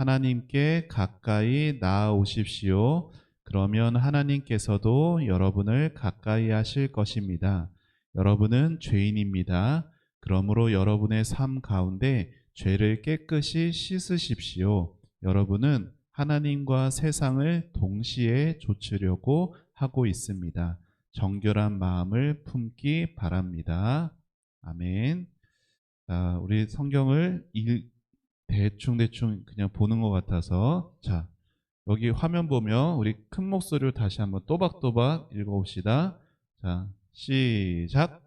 하나님께 가까이 나아오십시오. 그러면 하나님께서도 여러분을 가까이 하실 것입니다. 여러분은 죄인입니다. 그러므로 여러분의 삶 가운데 죄를 깨끗이 씻으십시오. 여러분은 하나님과 세상을 동시에 좇으려고 하고 있습니다. 정결한 마음을 품기 바랍니다. 아멘. 자, 우리 성경을 대충 그냥 보는 것 같아서, 자, 여기 화면 보면 우리 큰 목소리로 다시 한번 또박또박 읽어봅시다. 자, 시작.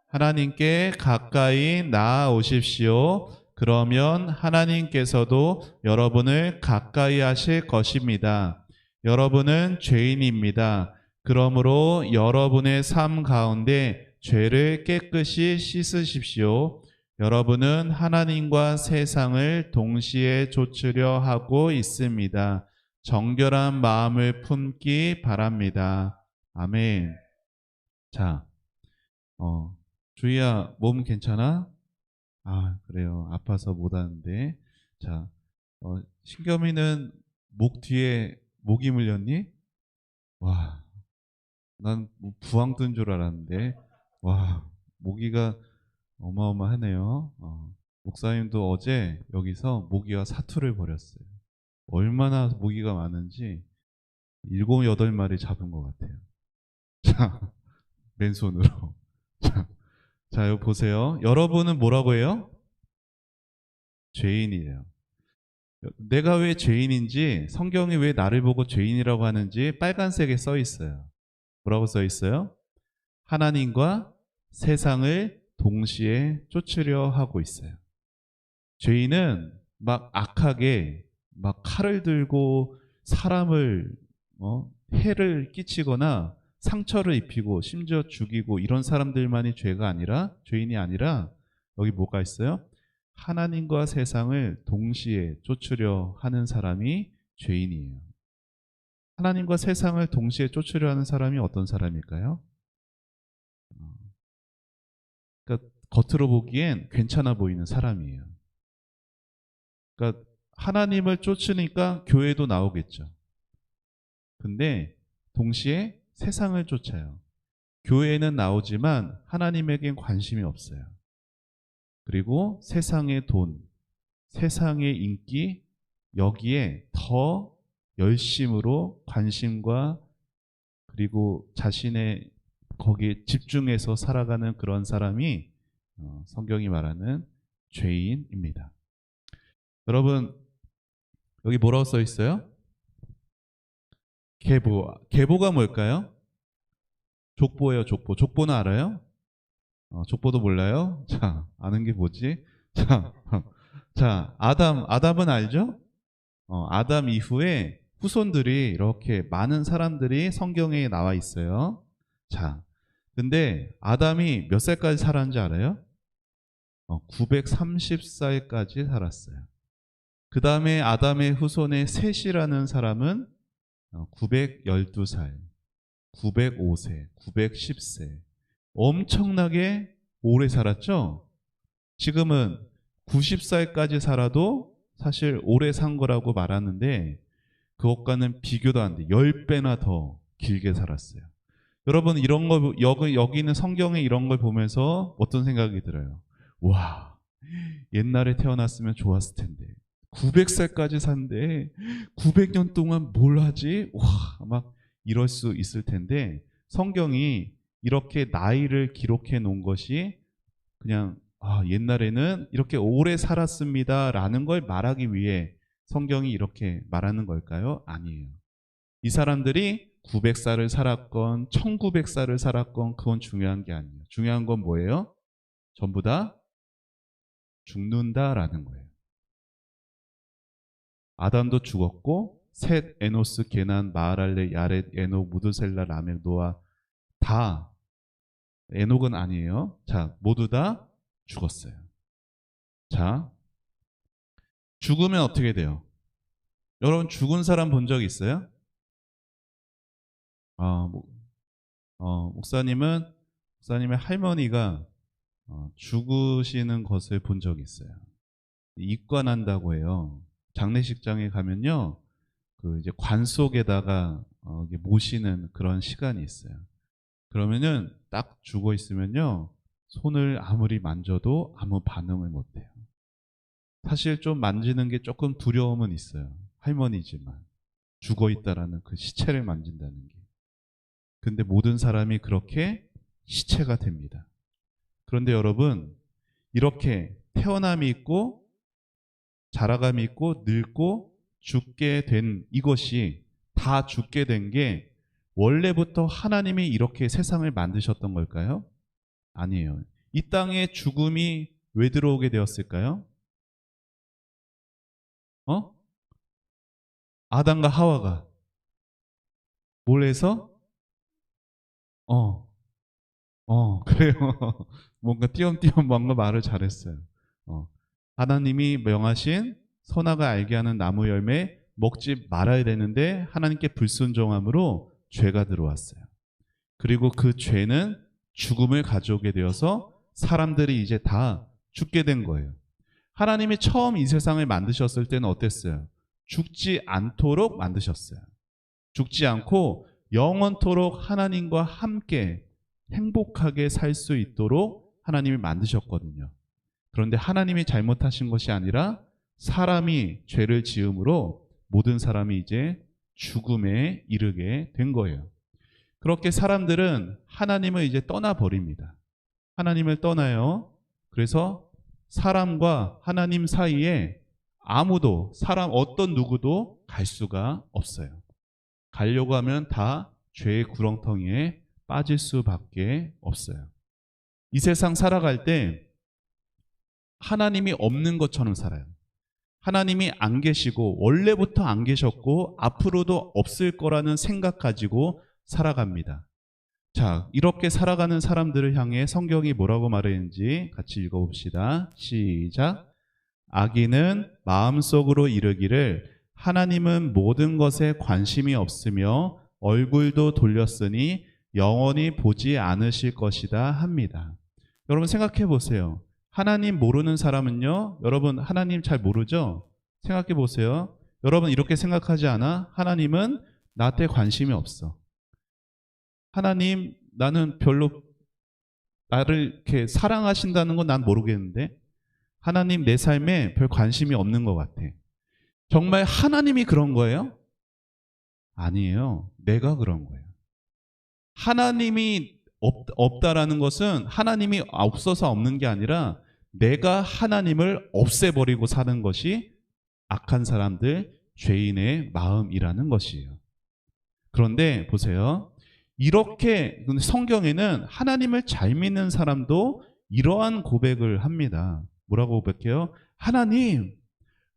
하나님께 가까이 나아오십시오. 그러면 하나님께서도 여러분을 가까이 하실 것입니다. 여러분은 죄인입니다. 그러므로 여러분의 삶 가운데 죄를 깨끗이 씻으십시오. 여러분은 하나님과 세상을 동시에 좇으려 하고 있습니다. 정결한 마음을 품기 바랍니다. 아멘. 자, 주희야, 몸 괜찮아? 아, 그래요. 아파서 못 하는데. 자, 신겸이는 목 뒤에 모기 물렸니? 와, 난 부황 뜬 줄 알았는데. 와, 모기가 어마어마하네요. 목사님도 어제 여기서 모기와 사투를 벌였어요. 얼마나 모기가 많은지 7, 8마리 잡은 것 같아요. 자, 맨손으로. 자, 여기 보세요. 여러분은 뭐라고 해요? 죄인이에요. 내가 왜 죄인인지, 성경이 왜 나를 보고 죄인이라고 하는지 빨간색에 써 있어요. 뭐라고 써 있어요? 하나님과 세상을 동시에 쫓으려 하고 있어요. 죄인은 막 악하게 막 칼을 들고 사람을 해를 끼치거나 상처를 입히고 심지어 죽이고 이런 사람들만이 죄인이 아니라 여기 뭐가 있어요? 하나님과 세상을 동시에 쫓으려 하는 사람이 죄인이에요. 하나님과 세상을 동시에 쫓으려 하는 사람이 어떤 사람일까요? 그러니까 겉으로 보기엔 괜찮아 보이는 사람이에요. 그러니까 하나님을 쫓으니까 교회도 나오겠죠. 근데 동시에 세상을 쫓아요. 교회에는 나오지만 하나님에겐 관심이 없어요. 그리고 세상의 돈, 세상의 인기, 여기에 더 열심으로 관심과 그리고 자신의 거기에 집중해서 살아가는 그런 사람이 성경이 말하는 죄인입니다. 여러분, 여기 뭐라고 써 있어요? 계보가 뭘까요? 족보예요, 족보. 족보는 알아요? 족보도 몰라요? 자, 아는 게 뭐지? 자, 아담은 알죠? 아담 이후에 후손들이 이렇게 많은 사람들이 성경에 나와 있어요. 자, 근데 아담이 몇 살까지 살았는지 알아요? 930살까지 살았어요. 그 다음에 아담의 후손의 셋이라는 사람은 912살, 905세, 910세. 엄청나게 오래 살았죠? 지금은 90살까지 살아도 사실 오래 산 거라고 말하는데 그것과는 비교도 안 돼. 10배나 더 길게 살았어요. 여러분 이런 거 여기 있는 성경에 이런 걸 보면서 어떤 생각이 들어요? 와, 옛날에 태어났으면 좋았을 텐데 900살까지 산데 900년 동안 뭘 하지? 와, 막 이럴 수 있을 텐데 성경이 이렇게 나이를 기록해 놓은 것이 그냥 옛날에는 이렇게 오래 살았습니다 라는 걸 말하기 위해 성경이 이렇게 말하는 걸까요? 아니에요. 이 사람들이 900살을 살았건 1900살을 살았건 그건 중요한 게 아니에요. 중요한 건 뭐예요? 전부 다 죽는다라는 거예요. 아담도 죽었고 셋, 에노스, 게난, 마하랄레, 야렛, 에녹, 무드셀라, 라멕, 노아 다 에녹은 아니에요. 자, 모두 다 죽었어요. 자, 죽으면 어떻게 돼요? 여러분 죽은 사람 본 적 있어요? 목사님의 할머니가 죽으시는 것을 본 적이 있어요. 입관한다고 해요. 장례식장에 가면요, 그 이제 관 속에다가 이게 모시는 그런 시간이 있어요. 그러면은 딱 죽어 있으면요, 손을 아무리 만져도 아무 반응을 못 해요. 사실 좀 만지는 게 조금 두려움은 있어요. 할머니지만 죽어 있다라는 그 시체를 만진다는 게. 근데 모든 사람이 그렇게 시체가 됩니다. 그런데 여러분, 이렇게 태어남이 있고 자라감이 있고 늙고 죽게 된 이것이 다 죽게 된 게 원래부터 하나님이 이렇게 세상을 만드셨던 걸까요? 아니에요. 이 땅에 죽음이 왜 들어오게 되었을까요? 아담과 하와가 뭘 해서? 어, 그래요. 뭔가 띄엄띄엄 뭔가 말을 잘했어요. 어, 하나님이 명하신 선악을 알게 하는 나무 열매 먹지 말아야 되는데 하나님께 불순종함으로 죄가 들어왔어요. 그리고 그 죄는 죽음을 가져오게 되어서 사람들이 이제 다 죽게 된 거예요. 하나님이 처음 이 세상을 만드셨을 때는 어땠어요? 죽지 않도록 만드셨어요. 죽지 않고 영원토록 하나님과 함께 행복하게 살 수 있도록 하나님이 만드셨거든요. 그런데 하나님이 잘못하신 것이 아니라 사람이 죄를 지음으로 모든 사람이 이제 죽음에 이르게 된 거예요. 그렇게 사람들은 하나님을 이제 떠나버립니다. 하나님을 떠나요. 그래서 사람과 하나님 사이에 아무도, 사람 어떤 누구도 갈 수가 없어요. 가려고 하면 다 죄의 구렁텅이에 빠질 수밖에 없어요. 이 세상 살아갈 때 하나님이 없는 것처럼 살아요. 하나님이 안 계시고 원래부터 안 계셨고 앞으로도 없을 거라는 생각 가지고 살아갑니다. 자, 이렇게 살아가는 사람들을 향해 성경이 뭐라고 말했는지 같이 읽어봅시다. 시작. 악인은 마음속으로 이르기를 하나님은 모든 것에 관심이 없으며 얼굴도 돌렸으니 영원히 보지 않으실 것이다 합니다. 여러분 생각해 보세요. 하나님 모르는 사람은요, 여러분 하나님 잘 모르죠? 생각해 보세요. 여러분 이렇게 생각하지 않아? 하나님은 나한테 관심이 없어. 하나님, 나는 별로 나를 이렇게 사랑하신다는 건 난 모르겠는데 하나님 내 삶에 별 관심이 없는 것 같아. 정말 하나님이 그런 거예요? 아니에요. 내가 그런 거예요. 하나님이 없다라는 것은 하나님이 없어서 없는 게 아니라 내가 하나님을 없애버리고 사는 것이 악한 사람들, 죄인의 마음이라는 것이에요. 그런데 보세요. 이렇게 성경에는 하나님을 잘 믿는 사람도 이러한 고백을 합니다. 뭐라고 고백해요? 하나님,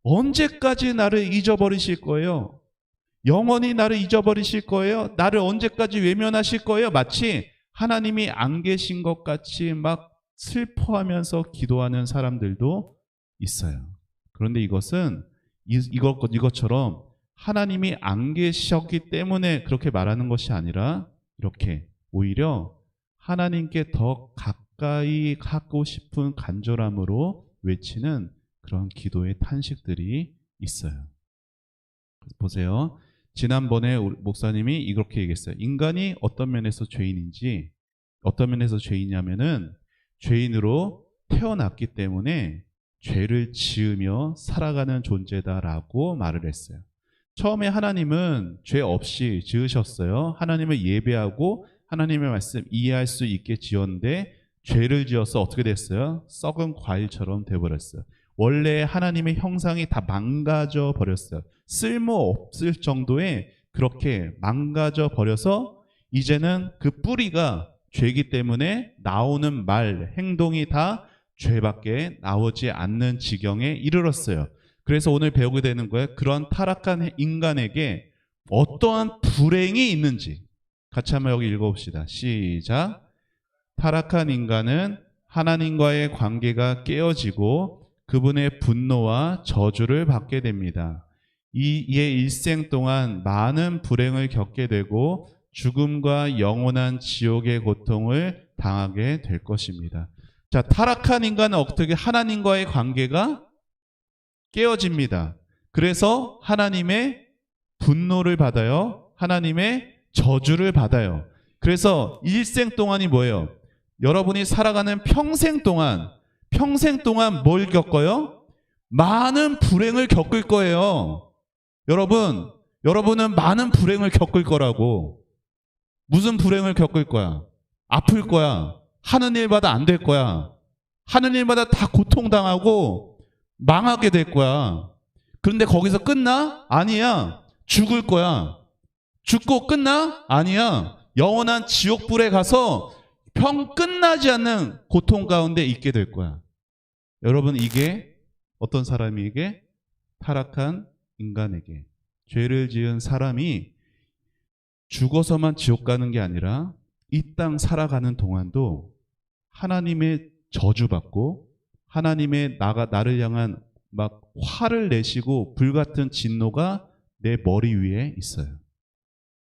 언제까지 나를 잊어버리실 거예요? 영원히 나를 잊어버리실 거예요? 나를 언제까지 외면하실 거예요? 마치 하나님이 안 계신 것 같이 막 슬퍼하면서 기도하는 사람들도 있어요. 그런데 이것은 이것처럼 하나님이 안 계셨기 때문에 그렇게 말하는 것이 아니라 이렇게 오히려 하나님께 더 가까이 가고 싶은 간절함으로 외치는 그런 기도의 탄식들이 있어요. 보세요. 지난번에 우리 목사님이 이렇게 얘기했어요. 인간이 어떤 면에서 죄인인지, 어떤 면에서 죄인이냐면은 죄인으로 태어났기 때문에 죄를 지으며 살아가는 존재다라고 말을 했어요. 처음에 하나님은 죄 없이 지으셨어요. 하나님을 예배하고 하나님의 말씀 이해할 수 있게 지었는데 죄를 지어서 어떻게 됐어요? 썩은 과일처럼 돼버렸어요. 원래 하나님의 형상이 다 망가져 버렸어요. 쓸모없을 정도의 그렇게 망가져 버려서 이제는 그 뿌리가 죄이기 때문에 나오는 말, 행동이 다 죄밖에 나오지 않는 지경에 이르렀어요. 그래서 오늘 배우게 되는 거예요. 그런 타락한 인간에게 어떠한 불행이 있는지 같이 한번 여기 읽어봅시다. 시작. 타락한 인간은 하나님과의 관계가 깨어지고 그분의 분노와 저주를 받게 됩니다. 이의 일생 동안 많은 불행을 겪게 되고 죽음과 영원한 지옥의 고통을 당하게 될 것입니다. 자, 타락한 인간은 어떻게 하나님과의 관계가 깨어집니다. 그래서 하나님의 분노를 받아요. 하나님의 저주를 받아요. 그래서 일생 동안이 뭐예요? 여러분이 살아가는 평생 동안 뭘 겪어요? 많은 불행을 겪을 거예요. 여러분은 많은 불행을 겪을 거라고. 무슨 불행을 겪을 거야? 아플 거야. 하는 일마다 안 될 거야. 하는 일마다 다 고통당하고 망하게 될 거야. 그런데 거기서 끝나? 아니야. 죽을 거야. 죽고 끝나? 아니야. 영원한 지옥불에 가서 끝나지 않는 고통 가운데 있게 될 거야. 여러분, 이게 어떤 사람에게? 타락한 인간에게. 죄를 지은 사람이 죽어서만 지옥 가는 게 아니라 이 땅 살아가는 동안도 하나님의 저주받고 하나님의 나를 향한 막 화를 내시고 불같은 진노가 내 머리 위에 있어요.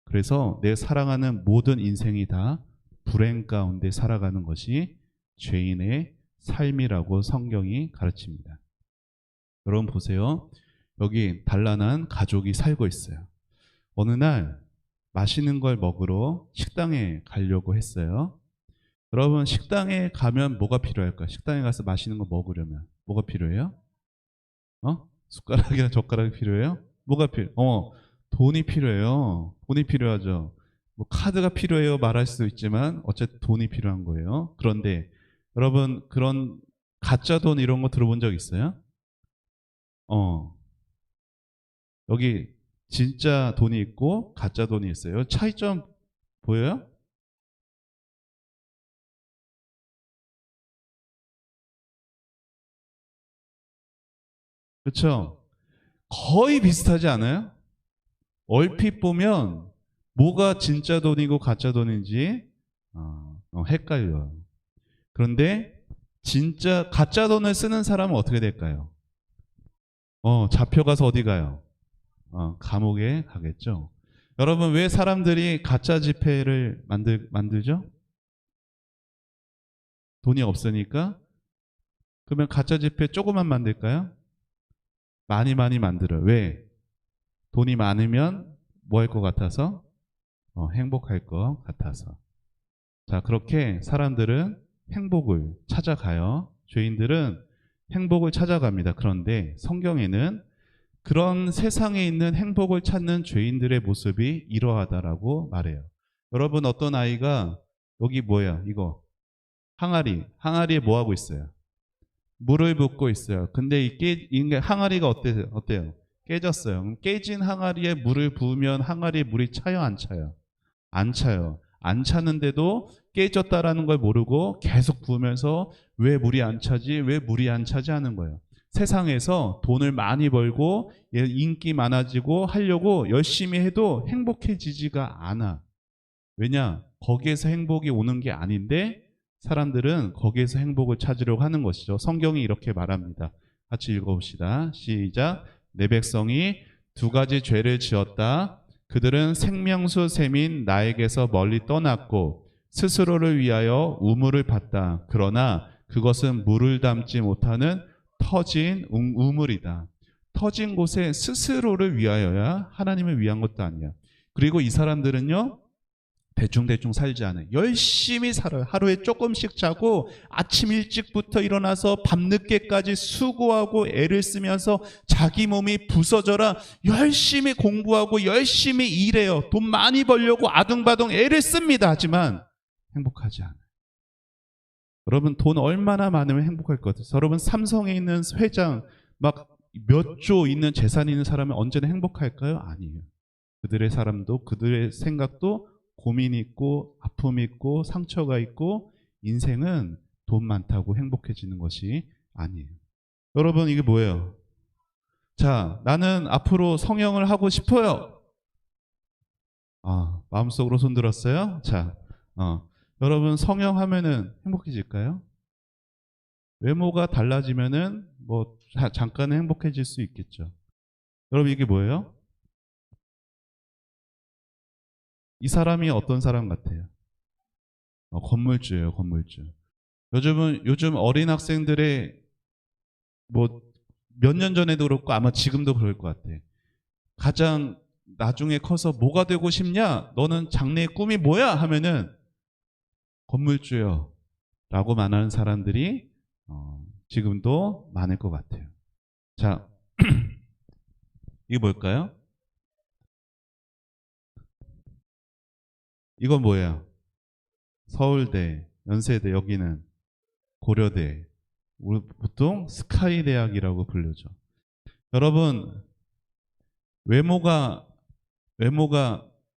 그래서 내 사랑하는 모든 인생이 다 불행 가운데 살아가는 것이 죄인의 삶이라고 성경이 가르칩니다. 여러분 보세요. 여기 단란한 가족이 살고 있어요. 어느 날 맛있는 걸 먹으러 식당에 가려고 했어요. 여러분, 식당에 가면 뭐가 필요할까요? 식당에 가서 맛있는 거 먹으려면 뭐가 필요해요? 숟가락이나 젓가락이 필요해요? 뭐가 돈이 필요해요. 돈이 필요하죠. 뭐 카드가 필요해요 말할 수도 있지만 어쨌든 돈이 필요한 거예요. 그런데 여러분, 그런 가짜 돈 이런 거 들어본 적 있어요? 여기 진짜 돈이 있고 가짜 돈이 있어요. 차이점 보여요? 그렇죠? 거의 비슷하지 않아요? 얼핏 보면 뭐가 진짜 돈이고 가짜 돈인지 헷갈려요. 그런데 진짜 가짜 돈을 쓰는 사람은 어떻게 될까요? 잡혀가서 어디 가요? 감옥에 가겠죠. 여러분, 왜 사람들이 가짜 지폐를 만들죠? 돈이 없으니까. 그러면 가짜 지폐 조금만 만들까요? 많이 만들어요. 왜? 돈이 많으면 뭐 할 것 같아서? 행복할 것 같아서. 자, 그렇게 사람들은 행복을 찾아가요. 죄인들은 행복을 찾아갑니다. 그런데 성경에는 그런 세상에 있는 행복을 찾는 죄인들의 모습이 이러하다라고 말해요. 여러분, 어떤 아이가 여기 뭐야? 이거 항아리에 뭐 하고 있어요? 물을 붓고 있어요. 근데 이 항아리가 어때요? 깨졌어요. 그럼 깨진 항아리에 물을 부으면 항아리에 물이 차요, 안 차요? 안 차요. 안 차는데도 깨졌다라는 걸 모르고 계속 부으면서 왜 물이 안 차지? 왜 물이 안 차지? 하는 거예요. 세상에서 돈을 많이 벌고 인기 많아지고 하려고 열심히 해도 행복해지지가 않아. 왜냐? 거기에서 행복이 오는 게 아닌데 사람들은 거기에서 행복을 찾으려고 하는 것이죠. 성경이 이렇게 말합니다. 같이 읽어봅시다. 시작. 내 백성이 두 가지 죄를 지었다. 그들은 생명수 샘인 나에게서 멀리 떠났고 스스로를 위하여 우물을 팠다. 그러나 그것은 물을 담지 못하는 터진 우물이다. 터진 곳에 스스로를 위하여야 하나님을 위한 것도 아니야. 그리고 이 사람들은요, 대충 살지 않아요. 열심히 살아요. 하루에 조금씩 자고 아침 일찍부터 일어나서 밤늦게까지 수고하고 애를 쓰면서 자기 몸이 부서져라 열심히 공부하고 열심히 일해요. 돈 많이 벌려고 아둥바둥 애를 씁니다. 하지만 행복하지 않아요. 여러분, 돈 얼마나 많으면 행복할 것 같아요? 여러분, 삼성에 있는 회장 막 몇 조 있는 재산이 있는 사람은 언제나 행복할까요? 아니에요. 그들의 사람도 그들의 생각도 고민이 있고 아픔이 있고 상처가 있고 인생은 돈 많다고 행복해지는 것이 아니에요. 여러분, 이게 뭐예요? 자, 나는 앞으로 성형을 하고 싶어요. 마음속으로 손 들었어요? 자, 여러분, 성형하면은 행복해질까요? 외모가 달라지면은 뭐 잠깐은 행복해질 수 있겠죠. 여러분, 이게 뭐예요? 이 사람이 어떤 사람 같아요? 건물주예요, 건물주. 요즘 어린 학생들의 뭐 몇 년 전에도 그렇고 아마 지금도 그럴 것 같아. 가장 나중에 커서 뭐가 되고 싶냐? 너는 장래의 꿈이 뭐야? 하면은 건물주요 라고 말하는 사람들이 지금도 많을 것 같아요. 자, 이게 뭘까요? 이건 뭐예요? 서울대, 연세대, 여기는 고려대, 우리 보통 스카이 대학이라고 불리죠. 여러분, 외모가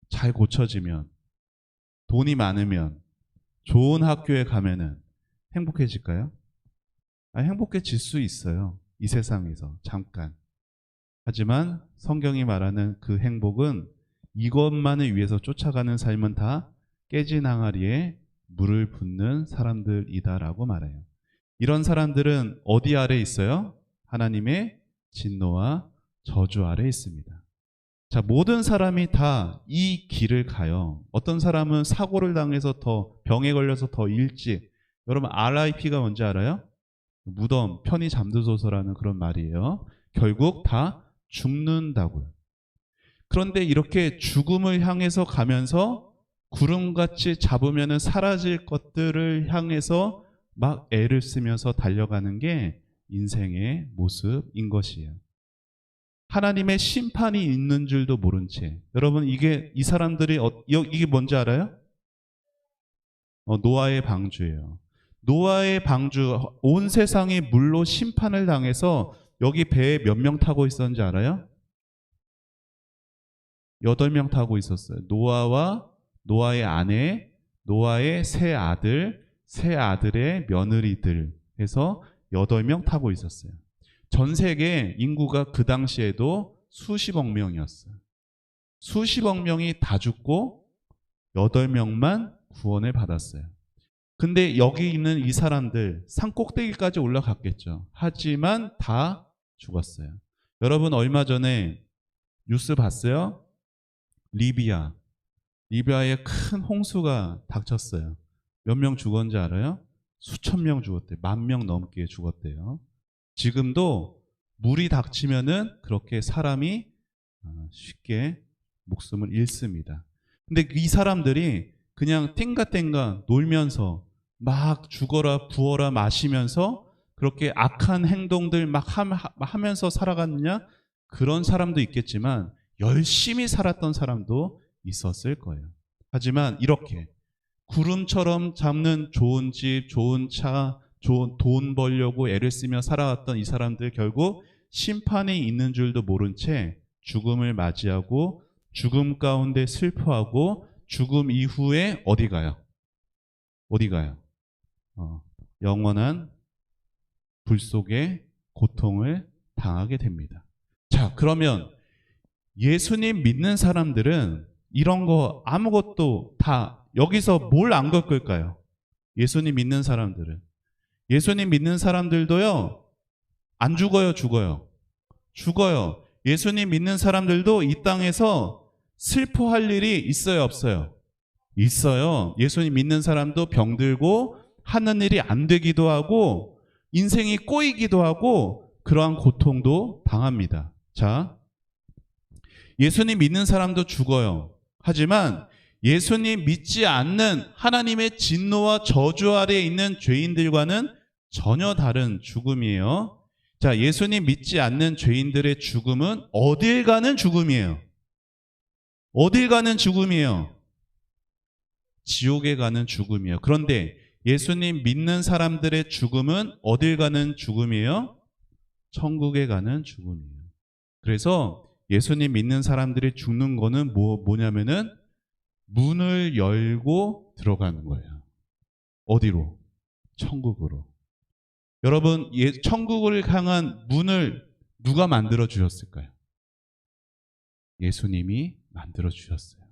잘 고쳐지면, 돈이 많으면, 좋은 학교에 가면은 행복해질까요? 행복해질 수 있어요. 이 세상에서 잠깐. 하지만 성경이 말하는 그 행복은 이것만을 위해서 쫓아가는 삶은 다 깨진 항아리에 물을 붓는 사람들이다라고 말해요. 이런 사람들은 어디 아래 있어요? 하나님의 진노와 저주 아래 있습니다. 자, 모든 사람이 다 이 길을 가요. 어떤 사람은 사고를 당해서 더 병에 걸려서 더 일찍. 여러분 RIP가 뭔지 알아요? 무덤, 편히 잠드소서라는 그런 말이에요. 결국 다 죽는다고요. 그런데 이렇게 죽음을 향해서 가면서 구름같이 잡으면 사라질 것들을 향해서 막 애를 쓰면서 달려가는 게 인생의 모습인 것이에요. 하나님의 심판이 있는 줄도 모른 채. 여러분 이 사람들이 이게 뭔지 알아요? 노아의 방주예요. 노아의 방주, 온 세상이 물로 심판을 당해서 여기 배에 몇 명 타고 있었는지 알아요? 8명 타고 있었어요. 노아와 노아의 아내, 노아의 세 아들, 세 아들의 며느리들 해서 8명 타고 있었어요. 전 세계 인구가 그 당시에도 수십억 명이었어요. 수십억 명이 다 죽고 8명만 구원을 받았어요. 근데 여기 있는 이 사람들 산 꼭대기까지 올라갔겠죠. 하지만 다 죽었어요. 여러분 얼마 전에 뉴스 봤어요? 리비아에 큰 홍수가 닥쳤어요. 몇 명 죽었는지 알아요? 수천 명 죽었대요. 10,000명 넘게 죽었대요. 지금도 물이 닥치면은 그렇게 사람이 쉽게 목숨을 잃습니다. 근데 이 사람들이 그냥 땡가땡가 놀면서 막 죽어라 부어라 마시면서 그렇게 악한 행동들 막 하면서 살아갔느냐? 그런 사람도 있겠지만 열심히 살았던 사람도 있었을 거예요. 하지만 이렇게 구름처럼 잡는 좋은 집, 좋은 차, 좋은 돈 벌려고 애를 쓰며 살아왔던 이 사람들 결국 심판이 있는 줄도 모른 채 죽음을 맞이하고 죽음 가운데 슬퍼하고 죽음 이후에 어디 가요? 영원한 불 속에 고통을 당하게 됩니다. 자, 그러면 예수님 믿는 사람들은 이런 거 아무것도 다 여기서 뭘 안 겪을까요? 예수님 믿는 사람들은. 예수님 믿는 사람들도요, 안 죽어요, 죽어요? 죽어요. 예수님 믿는 사람들도 이 땅에서 슬퍼할 일이 있어요, 없어요? 있어요. 예수님 믿는 사람도 병들고 하는 일이 안 되기도 하고 인생이 꼬이기도 하고 그러한 고통도 당합니다. 자, 예수님 믿는 사람도 죽어요. 하지만 예수님 믿지 않는 하나님의 진노와 저주 아래에 있는 죄인들과는 전혀 다른 죽음이에요. 자, 예수님 믿지 않는 죄인들의 죽음은 어딜 가는 죽음이에요? 어딜 가는 죽음이에요? 지옥에 가는 죽음이에요. 그런데 예수님 믿는 사람들의 죽음은 어딜 가는 죽음이에요? 천국에 가는 죽음이에요. 그래서 예수님 믿는 사람들이 죽는 거는 뭐냐면은 문을 열고 들어가는 거예요. 어디로? 천국으로. 여러분, 천국을 향한 문을 누가 만들어 주셨을까요? 예수님이 만들어 주셨어요.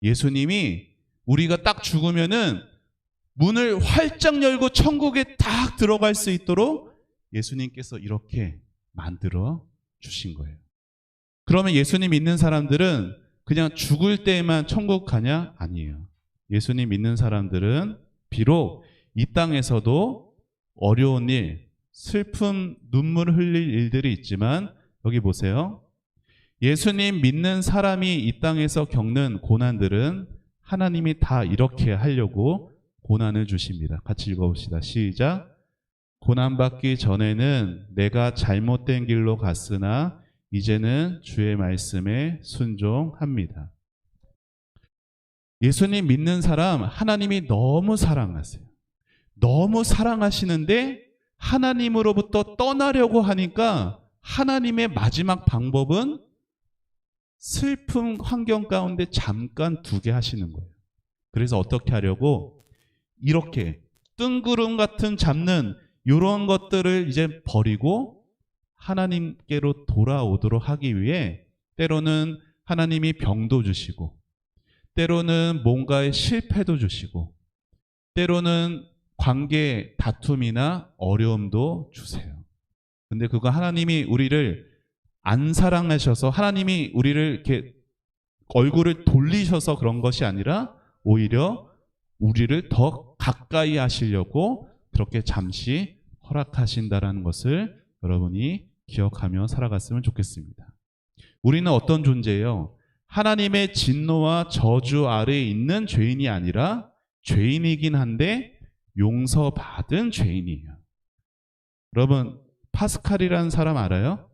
예수님이 우리가 딱 죽으면은 문을 활짝 열고 천국에 딱 들어갈 수 있도록 예수님께서 이렇게 만들어 주신 거예요. 그러면 예수님 믿는 사람들은 그냥 죽을 때만 천국 가냐? 아니에요. 예수님 믿는 사람들은 비록 이 땅에서도 어려운 일, 슬픔, 눈물 흘릴 일들이 있지만 여기 보세요. 예수님 믿는 사람이 이 땅에서 겪는 고난들은 하나님이 다 이렇게 하려고 고난을 주십니다. 같이 읽어봅시다. 시작. 고난받기 전에는 내가 잘못된 길로 갔으나 이제는 주의 말씀에 순종합니다. 예수님 믿는 사람 하나님이 너무 사랑하세요. 너무 사랑하시는데 하나님으로부터 떠나려고 하니까 하나님의 마지막 방법은 슬픔 환경 가운데 잠깐 두게 하시는 거예요. 그래서 어떻게 하려고 이렇게 뜬구름 같은 잡는 이런 것들을 이제 버리고 하나님께로 돌아오도록 하기 위해 때로는 하나님이 병도 주시고 때로는 뭔가의 실패도 주시고 때로는 관계 다툼이나 어려움도 주세요. 근데 그거 하나님이 우리를 안 사랑하셔서 하나님이 우리를 이렇게 얼굴을 돌리셔서 그런 것이 아니라 오히려 우리를 더 가까이 하시려고 그렇게 잠시 허락하신다라는 것을 여러분이 기억하며 살아갔으면 좋겠습니다. 우리는 어떤 존재예요? 하나님의 진노와 저주 아래에 있는 죄인이 아니라 죄인이긴 한데 용서받은 죄인이에요. 여러분 파스칼이라는 사람 알아요?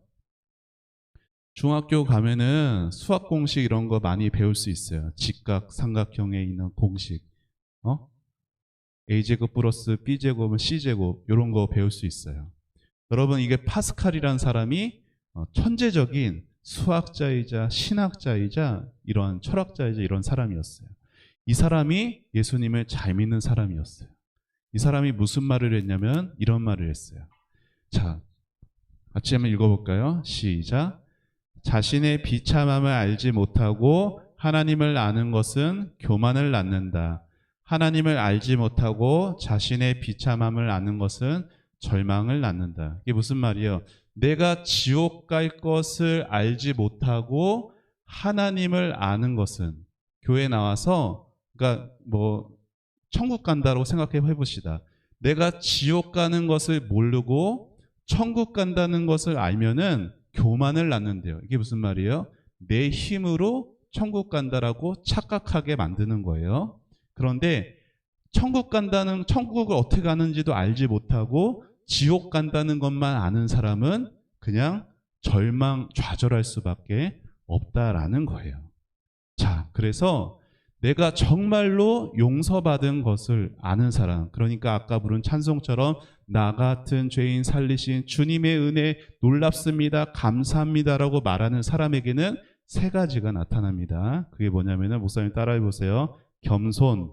중학교 가면은 수학 공식 이런 거 많이 배울 수 있어요. 직각, 삼각형에 있는 공식. A제곱 플러스 B제곱은 C제곱 이런 거 배울 수 있어요. 여러분 이게 파스칼이라는 사람이 천재적인 수학자이자 신학자이자 이런 철학자이자 이런 사람이었어요. 이 사람이 예수님을 잘 믿는 사람이었어요. 이 사람이 무슨 말을 했냐면 이런 말을 했어요. 자, 같이 한번 읽어볼까요? 시작. 자신의 비참함을 알지 못하고 하나님을 아는 것은 교만을 낳는다. 하나님을 알지 못하고 자신의 비참함을 아는 것은 절망을 낳는다. 이게 무슨 말이에요? 내가 지옥 갈 것을 알지 못하고 하나님을 아는 것은 교회 나와서 그러니까 뭐 천국 간다고 생각해 봅시다. 내가 지옥 가는 것을 모르고 천국 간다는 것을 알면은 교만을 낳는데요. 이게 무슨 말이에요? 내 힘으로 천국 간다라고 착각하게 만드는 거예요. 그런데 천국을 어떻게 가는지도 알지 못하고 지옥 간다는 것만 아는 사람은 그냥 좌절할 수밖에 없다라는 거예요. 자, 그래서 내가 정말로 용서받은 것을 아는 사람, 그러니까 아까 부른 찬송처럼 나 같은 죄인 살리신 주님의 은혜 놀랍습니다, 감사합니다라고 말하는 사람에게는 세 가지가 나타납니다. 그게 뭐냐면은 목사님 따라해 보세요. 겸손,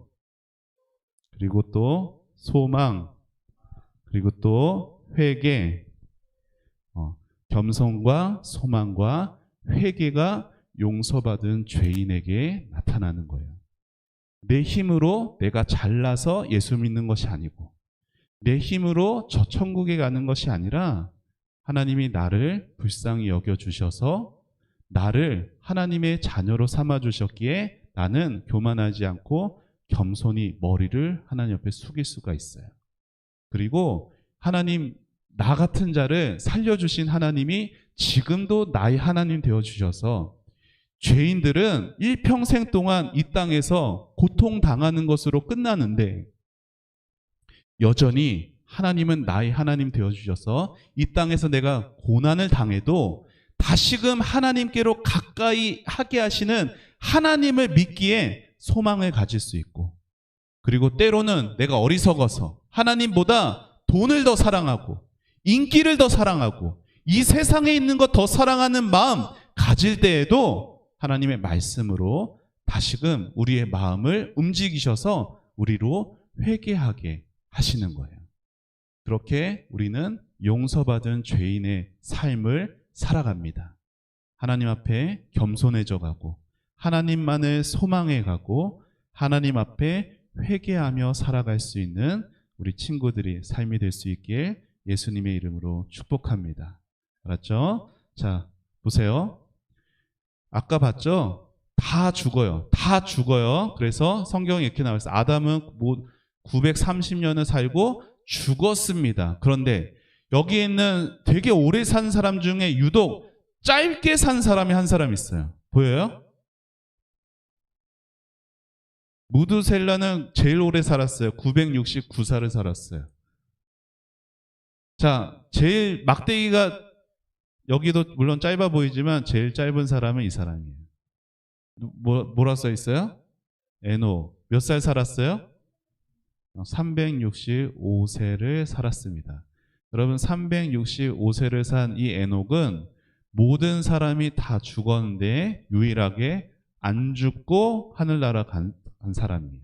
그리고 또 소망, 그리고 또 회개. 겸손과 소망과 회개가 용서받은 죄인에게 나타나는 거예요. 내 힘으로 내가 잘나서 예수 믿는 것이 아니고 내 힘으로 저 천국에 가는 것이 아니라 하나님이 나를 불쌍히 여겨주셔서 나를 하나님의 자녀로 삼아주셨기에 나는 교만하지 않고 겸손히 머리를 하나님 옆에 숙일 수가 있어요. 그리고 하나님 나 같은 자를 살려주신 하나님이 지금도 나의 하나님 되어주셔서 죄인들은 일평생 동안 이 땅에서 고통당하는 것으로 끝나는데 여전히 하나님은 나의 하나님 되어주셔서 이 땅에서 내가 고난을 당해도 다시금 하나님께로 가까이 하게 하시는 하나님을 믿기에 소망을 가질 수 있고 그리고 때로는 내가 어리석어서 하나님보다 돈을 더 사랑하고 인기를 더 사랑하고 이 세상에 있는 것 더 사랑하는 마음 가질 때에도 하나님의 말씀으로 다시금 우리의 마음을 움직이셔서 우리로 회개하게 하시는 거예요. 그렇게 우리는 용서받은 죄인의 삶을 살아갑니다. 하나님 앞에 겸손해져 가고 하나님만을 소망해 가고 하나님 앞에 회개하며 살아갈 수 있는 우리 친구들이 삶이 될 수 있기에 예수님의 이름으로 축복합니다. 알았죠? 자, 보세요. 아까 봤죠? 다 죽어요. 다 죽어요. 그래서 성경에 이렇게 나와 있어요. 아담은 930년을 살고 죽었습니다. 그런데 여기에 있는 되게 오래 산 사람 중에 유독 짧게 산 사람이 한 사람 있어요. 보여요? 무드셀라는 제일 오래 살았어요. 969살을 살았어요. 자, 제일 막대기가 여기도 물론 짧아 보이지만 제일 짧은 사람은 이 사람이에요. 뭐라 써 있어요? 에녹. 몇 살 살았어요? 365세를 살았습니다. 여러분 365세를 산 이 에녹은 모든 사람이 다 죽었는데 유일하게 안 죽고 하늘나라 간 사람이에요.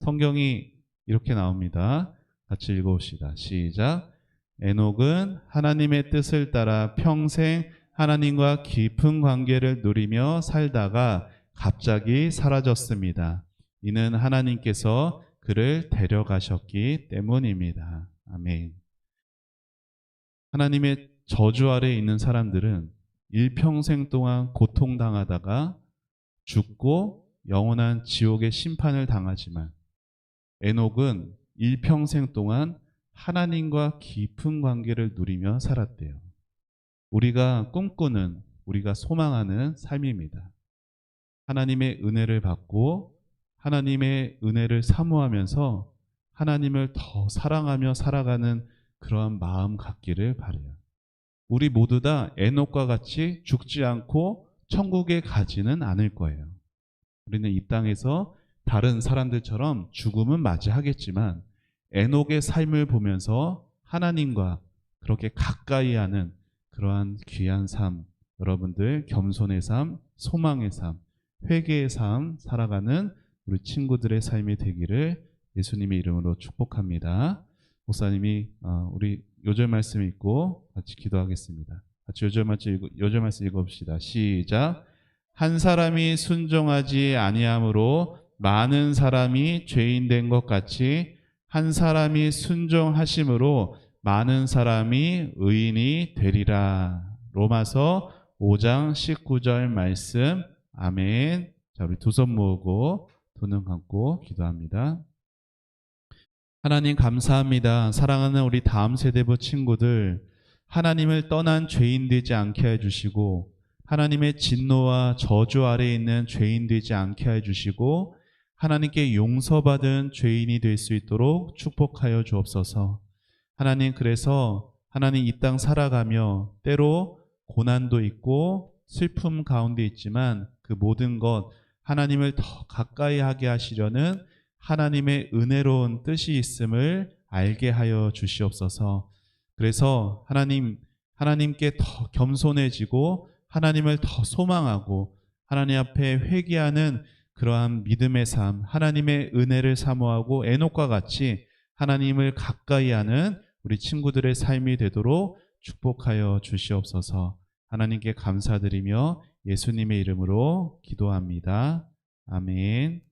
성경이 이렇게 나옵니다. 같이 읽어봅시다. 시작. 에녹은 하나님의 뜻을 따라 평생 하나님과 깊은 관계를 누리며 살다가 갑자기 사라졌습니다. 이는 하나님께서 그를 데려가셨기 때문입니다. 아멘. 하나님의 저주 아래에 있는 사람들은 일평생 동안 고통당하다가 죽고 영원한 지옥의 심판을 당하지만 에녹은 일평생 동안 하나님과 깊은 관계를 누리며 살았대요. 우리가 꿈꾸는, 우리가 소망하는 삶입니다. 하나님의 은혜를 받고 하나님의 은혜를 사모하면서 하나님을 더 사랑하며 살아가는 그러한 마음 갖기를 바라요. 우리 모두 다 에녹과 같이 죽지 않고 천국에 가지는 않을 거예요. 우리는 이 땅에서 다른 사람들처럼 죽음은 맞이하겠지만 에녹의 삶을 보면서 하나님과 그렇게 가까이 하는 그러한 귀한 삶, 여러분들 겸손의 삶, 소망의 삶, 회개의 삶 살아가는 우리 친구들의 삶이 되기를 예수님의 이름으로 축복합니다. 목사님이 우리 요절 말씀 읽고 같이 기도하겠습니다. 같이 요절 말씀 읽어봅시다. 시작. 한 사람이 순종하지 아니함으로 많은 사람이 죄인 된 것 같이 한 사람이 순종하심으로 많은 사람이 의인이 되리라. 로마서 5장 19절 말씀. 아멘. 자, 우리 두 손 모으고 두 눈 감고 기도합니다. 하나님 감사합니다. 사랑하는 우리 다음 세대부 친구들, 하나님을 떠난 죄인 되지 않게 해주시고 하나님의 진노와 저주 아래에 있는 죄인 되지 않게 해주시고 하나님께 용서받은 죄인이 될 수 있도록 축복하여 주옵소서. 하나님, 그래서 하나님 이 땅 살아가며 때로 고난도 있고 슬픔 가운데 있지만 그 모든 것 하나님을 더 가까이 하게 하시려는 하나님의 은혜로운 뜻이 있음을 알게 하여 주시옵소서. 그래서 하나님께 더 겸손해지고 하나님을 더 소망하고 하나님 앞에 회개하는 그러한 믿음의 삶, 하나님의 은혜를 사모하고 에녹과 같이 하나님을 가까이 하는 우리 친구들의 삶이 되도록 축복하여 주시옵소서. 하나님께 감사드리며 예수님의 이름으로 기도합니다. 아멘.